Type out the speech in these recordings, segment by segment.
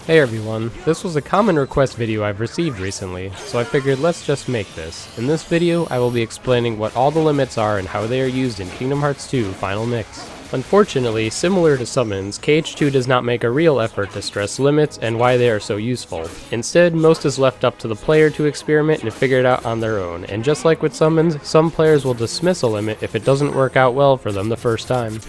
Hey everyone, this was a common request video I've received recently, so I figured let's just make this. In this video, I will be explaining what all the limits are and how they are used in Kingdom Hearts 2 Final Mix. Unfortunately, similar to summons, KH2 does not make a real effort to stress limits and why they are so useful. Instead, most is left up to the player to experiment and figure it out on their own, and just like with summons, some players will dismiss a limit if it doesn't work out well for them the first time.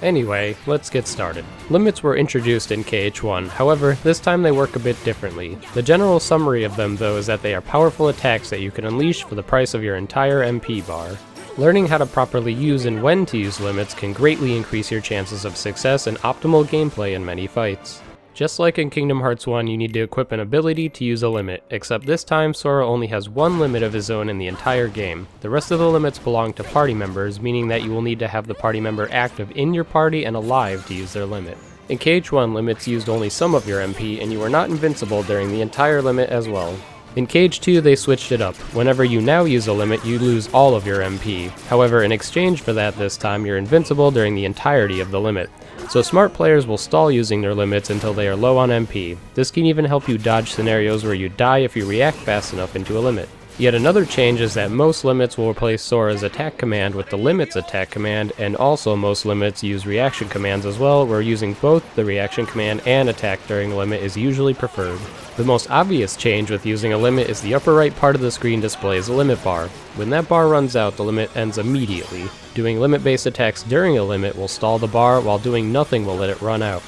Anyway, let's get started. Limits were introduced in KH1, however, this time they work a bit differently. The general summary of them though is that they are powerful attacks that you can unleash for the price of your entire MP bar. Learning how to properly use and when to use limits can greatly increase your chances of success and optimal gameplay in many fights. Just like in Kingdom Hearts 1, you need to equip an ability to use a limit, except this time Sora only has one limit of his own in the entire game. The rest of the limits belong to party members, meaning that you will need to have the party member active in your party and alive to use their limit. In KH1, limits used only some of your MP, and you are not invincible during the entire limit as well. In KH2, they switched it up. Whenever you now use a limit, you lose all of your MP. However, in exchange for that this time, you're invincible during the entirety of the limit. So smart players will stall using their limits until they are low on MP. This can even help you dodge scenarios where you die if you react fast enough into a limit. Yet another change is that most limits will replace Sora's attack command with the limit's attack command, and also most limits use reaction commands as well, where using both the reaction command and attack during a limit is usually preferred. The most obvious change with using a limit is the upper right part of the screen displays a limit bar. When that bar runs out, the limit ends immediately. Doing limit-based attacks during a limit will stall the bar, while doing nothing will let it run out.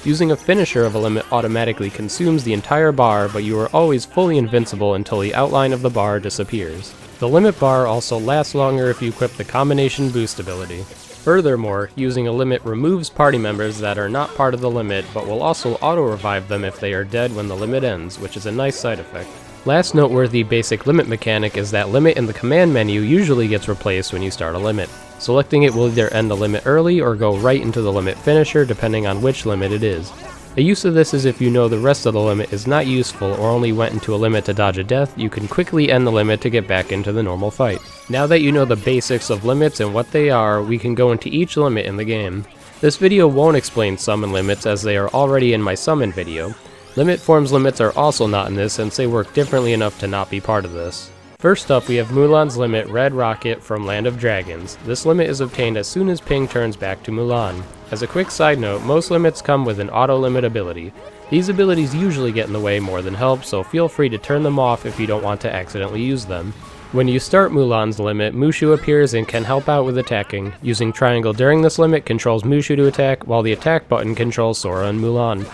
Using a finisher of a limit automatically consumes the entire bar, but you are always fully invincible until the outline of the bar disappears. The limit bar also lasts longer if you equip the combination boost ability. Furthermore, using a limit removes party members that are not part of the limit, but will also auto-revive them if they are dead when the limit ends, which is a nice side effect. Last noteworthy basic limit mechanic is that limit in the command menu usually gets replaced when you start a limit. Selecting it will either end the limit early or go right into the limit finisher depending on which limit it is. A use of this is if you know the rest of the limit is not useful or only went into a limit to dodge a death, you can quickly end the limit to get back into the normal fight. Now that you know the basics of limits and what they are, we can go into each limit in the game. This video won't explain summon limits as they are already in my summon video. Limit forms limits are also not in this since they work differently enough to not be part of this. First up, we have Mulan's limit, Red Rocket from Land of Dragons. This limit is obtained as soon as Ping turns back to Mulan. As a quick side note, most limits come with an auto-limit ability. These abilities usually get in the way more than help, so feel free to turn them off if you don't want to accidentally use them. When you start Mulan's limit, Mushu appears and can help out with attacking. Using triangle during this limit controls Mushu to attack, while the attack button controls Sora and Mulan.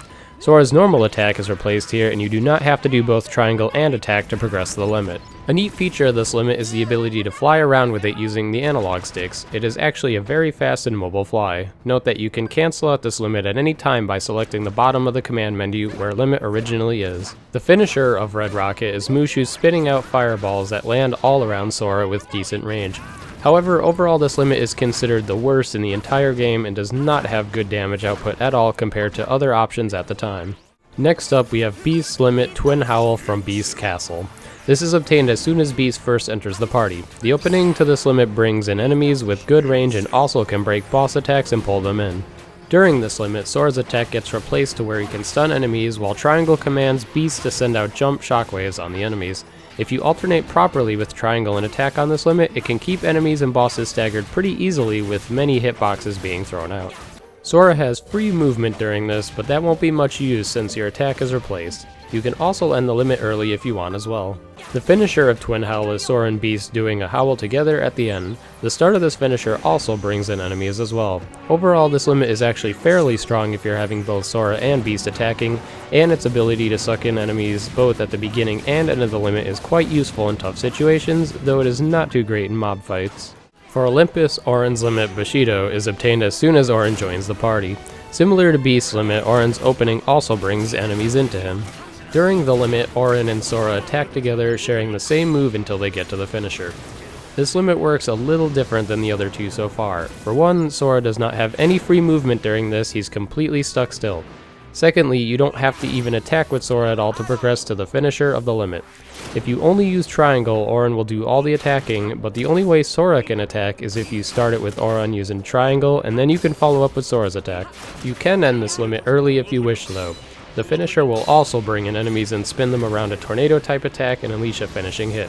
Sora's normal attack is replaced here, and you do not have to do both triangle and attack to progress the limit. A neat feature of this limit is the ability to fly around with it using the analog sticks. It is actually a very fast and mobile fly. Note that you can cancel out this limit at any time by selecting the bottom of the command menu where limit originally is. The finisher of Red Rocket is Mushu spitting out fireballs that land all around Sora with decent range. However, overall this limit is considered the worst in the entire game and does not have good damage output at all compared to other options at the time. Next up we have Beast's limit, Twin Howl from Beast's Castle. This is obtained as soon as Beast first enters the party. The opening to this limit brings in enemies with good range and also can break boss attacks and pull them in. During this limit, Sora's attack gets replaced to where he can stun enemies, while triangle commands Beast to send out jump shockwaves on the enemies. If you alternate properly with triangle and attack on this limit, it can keep enemies and bosses staggered pretty easily with many hitboxes being thrown out. Sora has free movement during this, but that won't be much use since your attack is replaced. You can also end the limit early if you want as well. The finisher of Twin Howl is Sora and Beast doing a howl together at the end. The start of this finisher also brings in enemies as well. Overall, this limit is actually fairly strong if you're having both Sora and Beast attacking, and its ability to suck in enemies both at the beginning and end of the limit is quite useful in tough situations, though it is not too great in mob fights. For Olympus, Auron's limit, Bushido, is obtained as soon as Auron joins the party. Similar to Beast's limit, Auron's opening also brings enemies into him. During the limit, Auron and Sora attack together, sharing the same move until they get to the finisher. This limit works a little different than the other two so far. For one, Sora does not have any free movement during this, he's completely stuck still. Secondly, you don't have to even attack with Sora at all to progress to the finisher of the limit. If you only use triangle, Auron will do all the attacking, but the only way Sora can attack is if you start it with Auron using triangle, and then you can follow up with Sora's attack. You can end this limit early if you wish though. The finisher will also bring in enemies and spin them around a tornado type attack and unleash a finishing hit.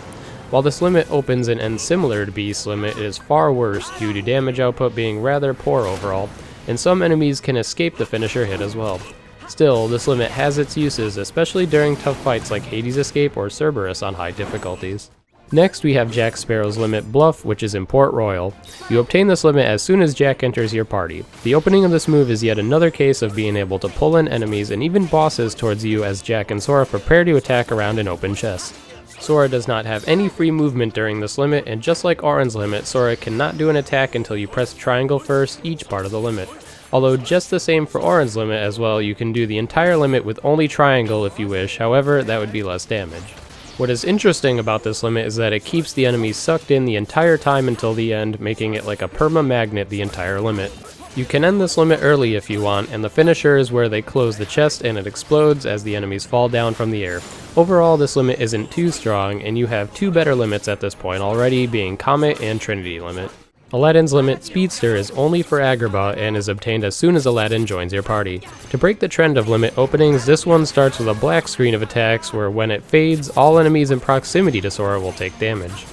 While this limit opens and ends similar to Beast's limit, it is far worse due to damage output being rather poor overall, and some enemies can escape the finisher hit as well. Still, this limit has its uses, especially during tough fights like Hades Escape or Cerberus on high difficulties. Next we have Jack Sparrow's limit Bluff, which is in Port Royal. You obtain this limit as soon as Jack enters your party. The opening of this move is yet another case of being able to pull in enemies and even bosses towards you as Jack and Sora prepare to attack around an open chest. Sora does not have any free movement during this limit, and just like Auron's limit, Sora cannot do an attack until you press triangle first each part of the limit. Although just the same for Auron's limit as well, you can do the entire limit with only triangle if you wish, however that would be less damage. What is interesting about this limit is that it keeps the enemies sucked in the entire time until the end, making it like a perma-magnet the entire limit. You can end this limit early if you want, and the finisher is where they close the chest and it explodes as the enemies fall down from the air. Overall, this limit isn't too strong, and you have two better limits at this point already, being Comet and Trinity Limit. Aladdin's limit, Speedster, is only for Agrabah and is obtained as soon as Aladdin joins your party. To break the trend of limit openings, this one starts with a black screen of attacks where when it fades, all enemies in proximity to Sora will take damage.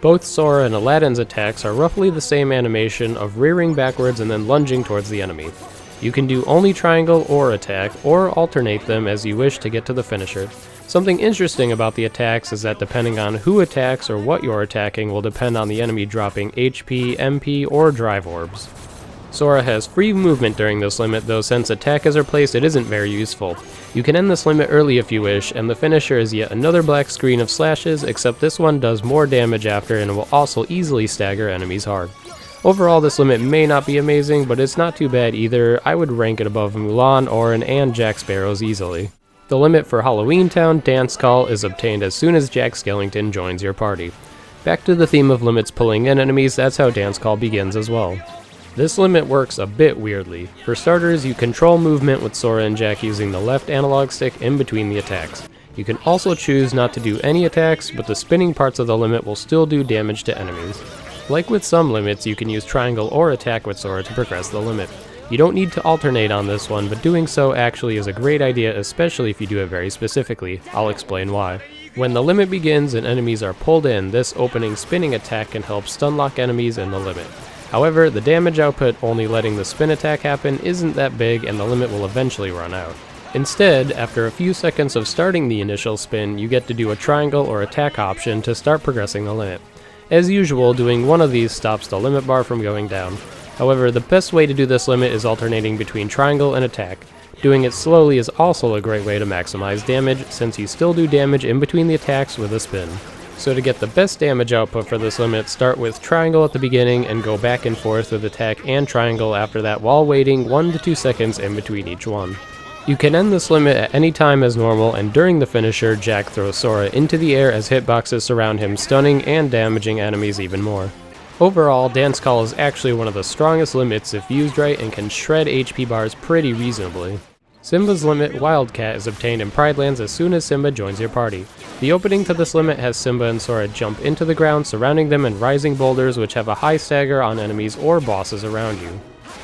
Both Sora and Aladdin's attacks are roughly the same animation of rearing backwards and then lunging towards the enemy. You can do only triangle or attack, or alternate them as you wish to get to the finisher. Something interesting about the attacks is that depending on who attacks or what you're attacking will depend on the enemy dropping HP, MP, or drive orbs. Sora has free movement during this limit, though since attack is replaced it isn't very useful. You can end this limit early if you wish, and the finisher is yet another black screen of slashes, except this one does more damage after and will also easily stagger enemies hard. Overall, this limit may not be amazing, but it's not too bad either. I would rank it above Mulan, Auron, and Jack Sparrow's easily. The limit for Halloween Town Dance Call is obtained as soon as Jack Skellington joins your party. Back to the theme of limits pulling in enemies, that's how Dance Call begins as well. This limit works a bit weirdly. For starters, you control movement with Sora and Jack using the left analog stick in between the attacks. You can also choose not to do any attacks, but the spinning parts of the limit will still do damage to enemies. Like with some limits, you can use triangle or attack with Sora to progress the limit. You don't need to alternate on this one, but doing so actually is a great idea, especially if you do it very specifically. I'll explain why. When the limit begins and enemies are pulled in, this opening spinning attack can help stun lock enemies in the limit. However, the damage output only letting the spin attack happen isn't that big and the limit will eventually run out. Instead, after a few seconds of starting the initial spin, you get to do a triangle or attack option to start progressing the limit. As usual, doing one of these stops the limit bar from going down. However, the best way to do this limit is alternating between triangle and attack. Doing it slowly is also a great way to maximize damage, since you still do damage in between the attacks with a spin. So to get the best damage output for this limit, start with triangle at the beginning and go back and forth with attack and triangle after that while waiting 1 to 2 seconds in between each one. You can end this limit at any time as normal, and during the finisher, Jack throws Sora into the air as hitboxes surround him, stunning and damaging enemies even more. Overall, Dance Call is actually one of the strongest limits if used right and can shred HP bars pretty reasonably. Simba's limit, Wildcat, is obtained in Pride Lands as soon as Simba joins your party. The opening to this limit has Simba and Sora jump into the ground, surrounding them in rising boulders which have a high stagger on enemies or bosses around you.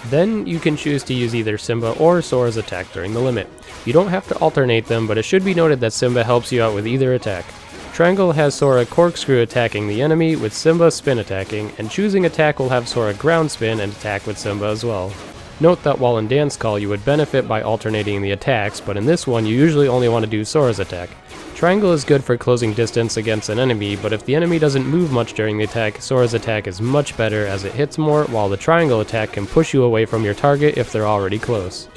Then you can choose to use either Simba or Sora's attack during the limit. You don't have to alternate them, but it should be noted that Simba helps you out with either attack. Triangle has Sora corkscrew attacking the enemy, with Simba spin attacking, and choosing attack will have Sora ground spin and attack with Simba as well. Note that while in Dance Call you would benefit by alternating the attacks, but in this one you usually only want to do Sora's attack. Triangle is good for closing distance against an enemy, but if the enemy doesn't move much during the attack, Sora's attack is much better as it hits more, while the triangle attack can push you away from your target if they're already close.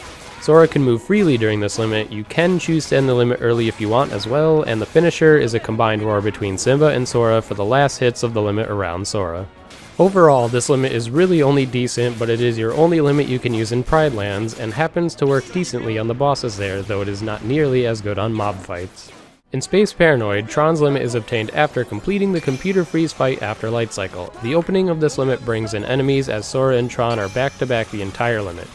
Sora can move freely during this limit. You can choose to end the limit early if you want as well, and the finisher is a combined roar between Simba and Sora for the last hits of the limit around Sora. Overall, this limit is really only decent, but it is your only limit you can use in Pride Lands, and happens to work decently on the bosses there, though it is not nearly as good on mob fights. In Space Paranoid, Tron's limit is obtained after completing the computer freeze fight after Light Cycle. The opening of this limit brings in enemies as Sora and Tron are back to back the entire limit.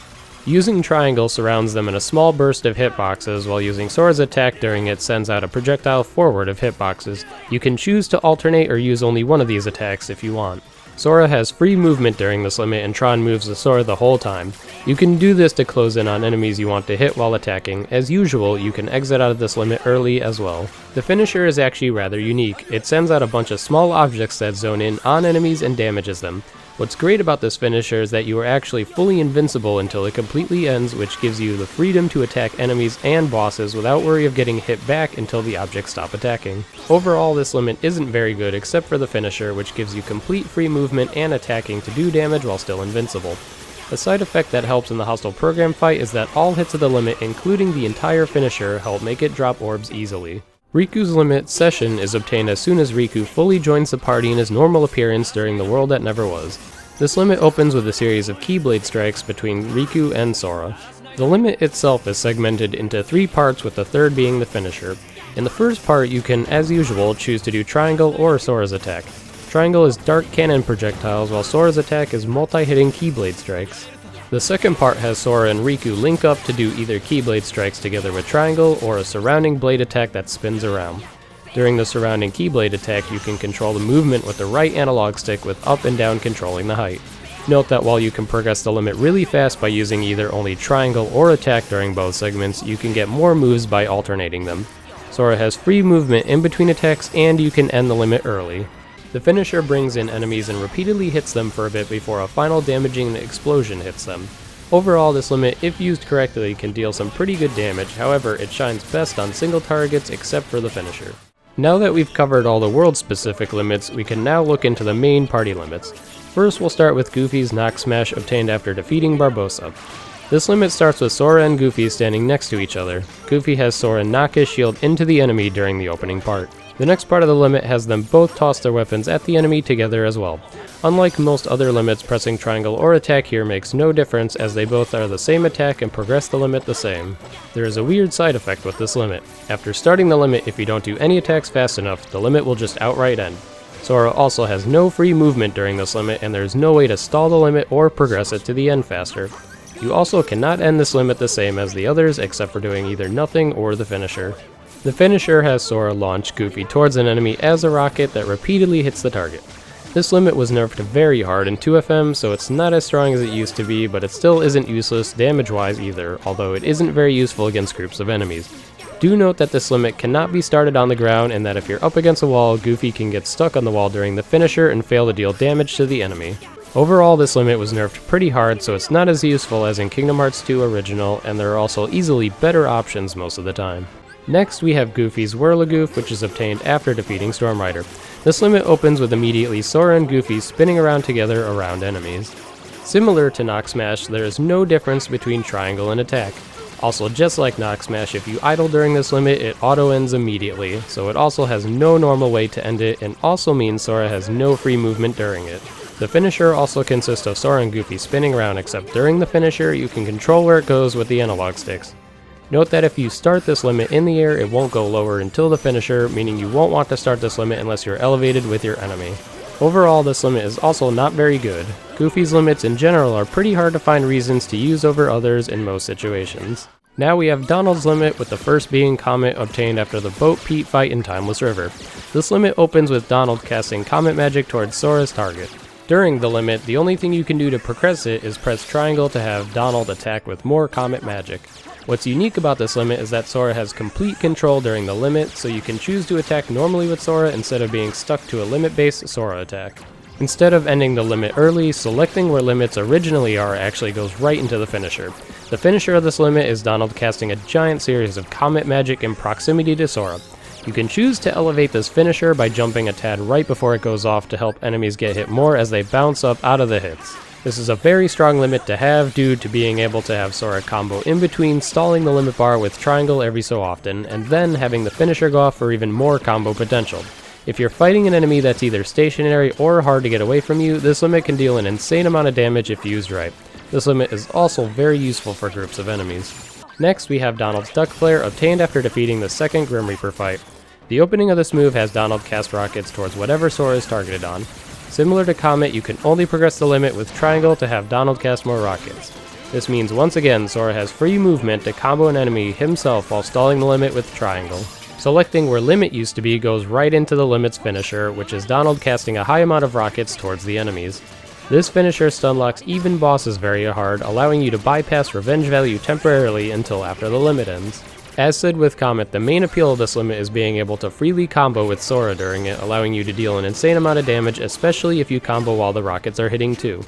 Using Triangle surrounds them in a small burst of hitboxes, while using Sora's attack during it sends out a projectile forward of hitboxes. You can choose to alternate or use only one of these attacks if you want. Sora has free movement during this limit, and Tron moves the Sora the whole time. You can do this to close in on enemies you want to hit while attacking. As usual, you can exit out of this limit early as well. The finisher is actually rather unique. It sends out a bunch of small objects that zone in on enemies and damages them. What's great about this finisher is that you are actually fully invincible until it completely ends, which gives you the freedom to attack enemies and bosses without worry of getting hit back until the objects stop attacking. Overall, this limit isn't very good except for the finisher, which gives you complete free movement and attacking to do damage while still invincible. A side effect that helps in the hostile program fight is that all hits of the limit, including the entire finisher, help make it drop orbs easily. Riku's limit, Session, is obtained as soon as Riku fully joins the party in his normal appearance during the world that never was. This limit opens with a series of Keyblade strikes between Riku and Sora. The limit itself is segmented into 3 parts, with the third being the finisher. In the first part, you can, as usual, choose to do Triangle or Sora's attack. Triangle is dark cannon projectiles, while Sora's attack is multi-hitting Keyblade strikes. The second part has Sora and Riku link up to do either Keyblade strikes together with Triangle or a surrounding blade attack that spins around. During the surrounding Keyblade attack, you can control the movement with the right analog stick, with up and down controlling the height. Note that while you can progress the limit really fast by using either only Triangle or attack during both segments, you can get more moves by alternating them. Sora has free movement in between attacks, and you can end the limit early. The finisher brings in enemies and repeatedly hits them for a bit before a final damaging explosion hits them. Overall, this limit, if used correctly, can deal some pretty good damage. However, it shines best on single targets except for the finisher. Now that we've covered all the world-specific limits, we can now look into the main party limits. First, we'll start with Goofy's Knocksmash, obtained after defeating Barbossa. This limit starts with Sora and Goofy standing next to each other. Goofy has Sora knock his shield into the enemy during the opening part. The next part of the limit has them both toss their weapons at the enemy together as well. Unlike most other limits, pressing Triangle or attack here makes no difference, as they both are the same attack and progress the limit the same. There is a weird side effect with this limit. After starting the limit, if you don't do any attacks fast enough, the limit will just outright end. Sora also has no free movement during this limit, and there is no way to stall the limit or progress it to the end faster. You also cannot end this limit the same as the others, except for doing either nothing or the finisher. The finisher has Sora launch Goofy towards an enemy as a rocket that repeatedly hits the target. This limit was nerfed very hard in 2FM, so it's not as strong as it used to be, but it still isn't useless damage-wise either, although it isn't very useful against groups of enemies. Do note that this limit cannot be started on the ground, and that if you're up against a wall, Goofy can get stuck on the wall during the finisher and fail to deal damage to the enemy. Overall, this limit was nerfed pretty hard, so it's not as useful as in Kingdom Hearts 2 original, and there are also easily better options most of the time. Next, we have Goofy's Whirli, which is obtained after defeating Storm Rider. This limit opens with immediately Sora and Goofy spinning around together around enemies. Similar to Knocksmash, there is no difference between Triangle and attack. Also, just like Knocksmash, if you idle during this limit, it auto-ends immediately, so it also has no normal way to end it, and also means Sora has no free movement during it. The finisher also consists of Sora and Goofy spinning around, except during the finisher, you can control where it goes with the analog sticks. Note that if you start this limit in the air, it won't go lower until the finisher, meaning you won't want to start this limit unless you're elevated with your enemy. Overall, this limit is also not very good. Goofy's limits in general are pretty hard to find reasons to use over others in most situations. Now we have Donald's limit, with the first being Comet, obtained after the Boat Pete fight in Timeless River. This limit opens with Donald casting Comet magic towards Sora's target. During the limit, the only thing you can do to progress it is press Triangle to have Donald attack with more Comet magic. What's unique about this limit is that Sora has complete control during the limit, so you can choose to attack normally with Sora instead of being stuck to a limit-based Sora attack. Instead of ending the limit early, selecting where limits originally are actually goes right into the finisher. The finisher of this limit is Donald casting a giant series of Comet magic in proximity to Sora. You can choose to elevate this finisher by jumping a tad right before it goes off to help enemies get hit more as they bounce up out of the hits. This is a very strong limit to have due to being able to have Sora combo in between stalling the limit bar with Triangle every so often, and then having the finisher go off for even more combo potential. If you're fighting an enemy that's either stationary or hard to get away from you, this limit can deal an insane amount of damage if used right. This limit is also very useful for groups of enemies. Next, we have Donald's Duck Flare, obtained after defeating the second Grim Reaper fight. The opening of this move has Donald cast rockets towards whatever Sora is targeted on. Similar to Comet, you can only progress the limit with Triangle to have Donald cast more rockets. This means once again Sora has free movement to combo an enemy himself while stalling the limit with Triangle. Selecting where Limit used to be goes right into the Limit's finisher, which is Donald casting a high amount of rockets towards the enemies. This finisher stun locks even bosses very hard, allowing you to bypass revenge value temporarily until after the limit ends. As said with Comet, the main appeal of this limit is being able to freely combo with Sora during it, allowing you to deal an insane amount of damage, especially if you combo while the rockets are hitting too.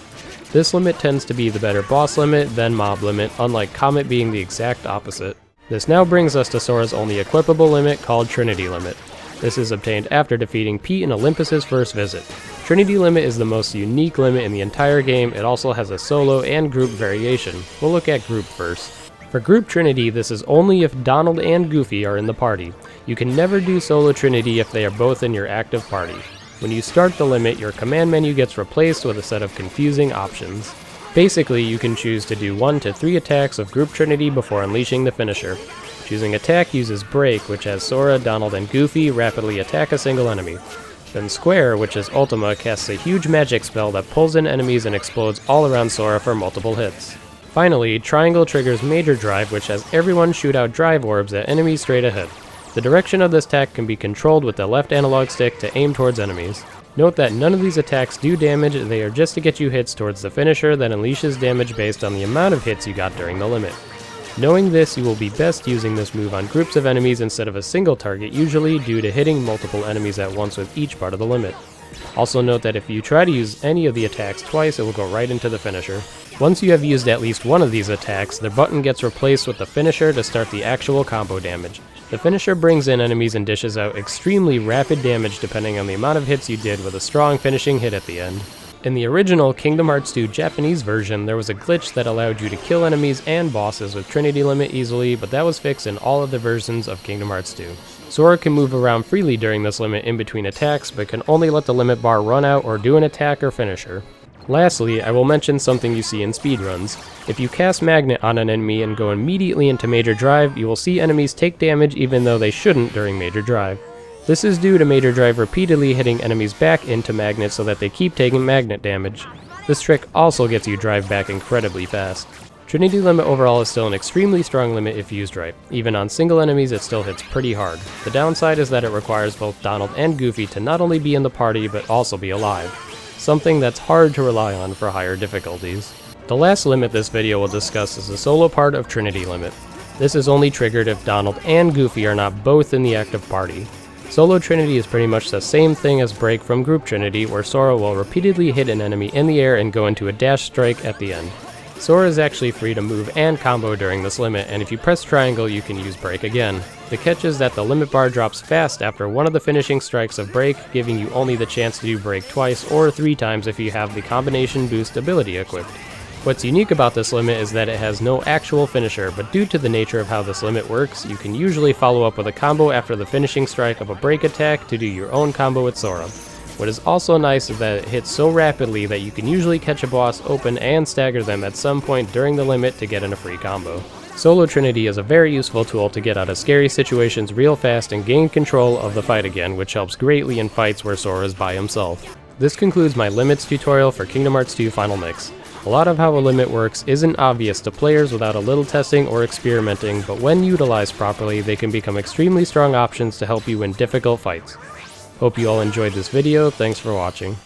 This limit tends to be the better boss limit than mob limit, unlike Comet being the exact opposite. This now brings us to Sora's only equipable limit, called Trinity Limit. This is obtained after defeating Pete in Olympus's first visit. Trinity Limit is the most unique limit in the entire game. It also has a solo and group variation. We'll look at group first. For Group Trinity, this is only if Donald and Goofy are in the party. You can never do Solo Trinity if they are both in your active party. When you start the limit, your command menu gets replaced with a set of confusing options. Basically, you can choose to do 1 to 3 attacks of Group Trinity before unleashing the finisher. Choosing attack uses Break, which has Sora, Donald, and Goofy rapidly attack a single enemy. Then Square, which is Ultima, casts a huge magic spell that pulls in enemies and explodes all around Sora for multiple hits. Finally, Triangle triggers Major Drive, which has everyone shoot out drive orbs at enemies straight ahead. The direction of this attack can be controlled with the left analog stick to aim towards enemies. Note that none of these attacks do damage, they are just to get you hits towards the finisher that unleashes damage based on the amount of hits you got during the limit. Knowing this, you will be best using this move on groups of enemies instead of a single target, usually due to hitting multiple enemies at once with each part of the limit. Also note that if you try to use any of the attacks twice, it will go right into the finisher. Once you have used at least one of these attacks, the button gets replaced with the finisher to start the actual combo damage. The finisher brings in enemies and dishes out extremely rapid damage depending on the amount of hits you did with a strong finishing hit at the end. In the original Kingdom Hearts 2 Japanese version, there was a glitch that allowed you to kill enemies and bosses with Trinity Limit easily, but that was fixed in all of the versions of Kingdom Hearts 2. Sora can move around freely during this limit in between attacks, but can only let the limit bar run out or do an attack or finisher. Lastly, I will mention something you see in speedruns. If you cast Magnet on an enemy and go immediately into Major Drive, you will see enemies take damage even though they shouldn't during Major Drive. This is due to Major Drive repeatedly hitting enemies back into Magnet so that they keep taking Magnet damage. This trick also gets you Drive back incredibly fast. Trinity Limit overall is still an extremely strong limit if used right. Even on single enemies, it still hits pretty hard. The downside is that it requires both Donald and Goofy to not only be in the party but also be alive. Something that's hard to rely on for higher difficulties. The last limit this video will discuss is the solo part of Trinity Limit. This is only triggered if Donald and Goofy are not both in the active party. Solo Trinity is pretty much the same thing as Break from Group Trinity, where Sora will repeatedly hit an enemy in the air and go into a dash strike at the end. Sora is actually free to move and combo during this limit, and if you press triangle you can use Break again. The catch is that the limit bar drops fast after one of the finishing strikes of Break, giving you only the chance to do Break twice or 3 times if you have the combination boost ability equipped. What's unique about this limit is that it has no actual finisher, but due to the nature of how this limit works, you can usually follow up with a combo after the finishing strike of a Break attack to do your own combo with Sora. What is also nice is that it hits so rapidly that you can usually catch a boss open and stagger them at some point during the limit to get in a free combo. Solo Trinity is a very useful tool to get out of scary situations real fast and gain control of the fight again, which helps greatly in fights where Sora is by himself. This concludes my limits tutorial for Kingdom Hearts 2 Final Mix. A lot of how a limit works isn't obvious to players without a little testing or experimenting, but when utilized properly, they can become extremely strong options to help you win difficult fights. Hope you all enjoyed this video, thanks for watching.